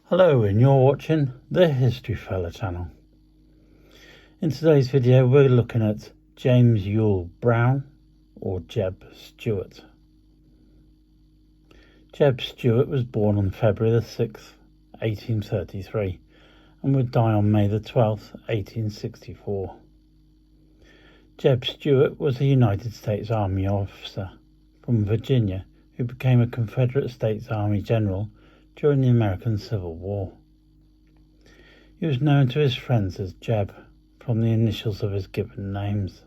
Hello, and you're watching the History Fella channel. In today's video we're looking at James Ewell Brown, or J.E.B. Stuart. J.E.B. Stuart was born on February the 6th, 1833 and would die on May the 12th, 1864. J.E.B. Stuart was a United States Army officer from Virginia who became a Confederate States Army general during the American Civil War. He was known to his friends as J.E.B. from the initials of his given names.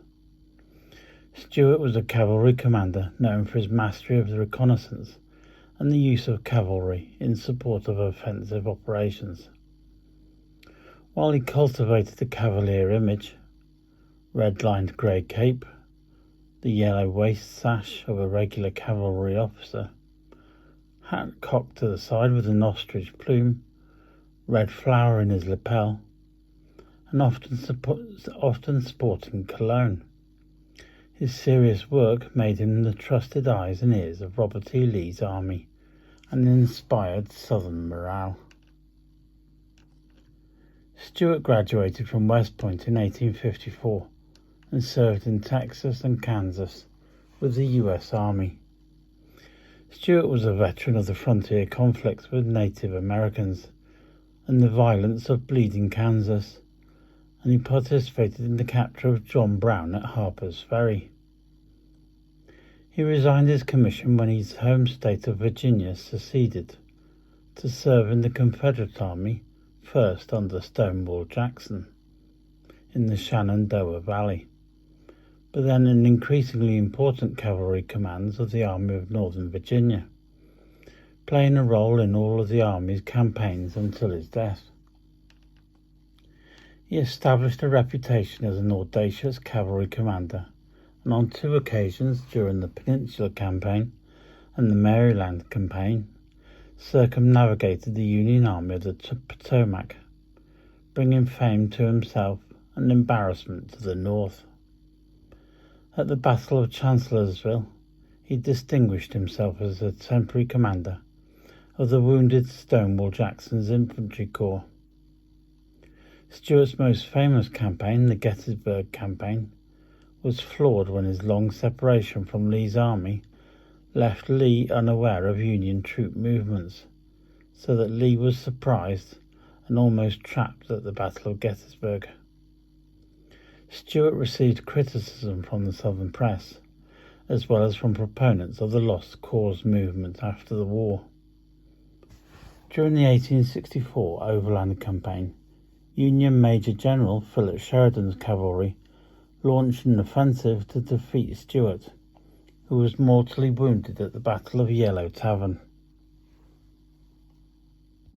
Stuart was a cavalry commander known for his mastery of the reconnaissance and the use of cavalry in support of offensive operations. While he cultivated the cavalier image, red-lined grey cape, the yellow waist sash of a regular cavalry officer, hat cocked to the side with an ostrich plume, red flower in his lapel, and often sporting cologne. His serious work made him the trusted eyes and ears of Robert E. Lee's army and inspired Southern morale. Stuart graduated from West Point in 1854 and served in Texas and Kansas with the U.S. Army. Stuart was a veteran of the frontier conflicts with Native Americans and the violence of Bleeding Kansas, and he participated in the capture of John Brown at Harper's Ferry. He resigned his commission when his home state of Virginia seceded to serve in the Confederate Army, first under Stonewall Jackson in the Shenandoah Valley, but then in increasingly important cavalry commands of the Army of Northern Virginia, playing a role in all of the Army's campaigns until his death. He established a reputation as an audacious cavalry commander, and on 2 occasions during the Peninsula Campaign and the Maryland Campaign, circumnavigated the Union Army of the Potomac, bringing fame to himself and embarrassment to the North. At the Battle of Chancellorsville, he distinguished himself as a temporary commander of the wounded Stonewall Jackson's infantry corps. Stuart's most famous campaign, the Gettysburg Campaign, was flawed when his long separation from Lee's army left Lee unaware of Union troop movements, so that Lee was surprised and almost trapped at the Battle of Gettysburg. Stuart received criticism from the Southern press, as well as from proponents of the Lost Cause movement after the war. During the 1864 Overland Campaign, Union Major General Philip Sheridan's cavalry launched an offensive to defeat Stuart, who was mortally wounded at the Battle of Yellow Tavern.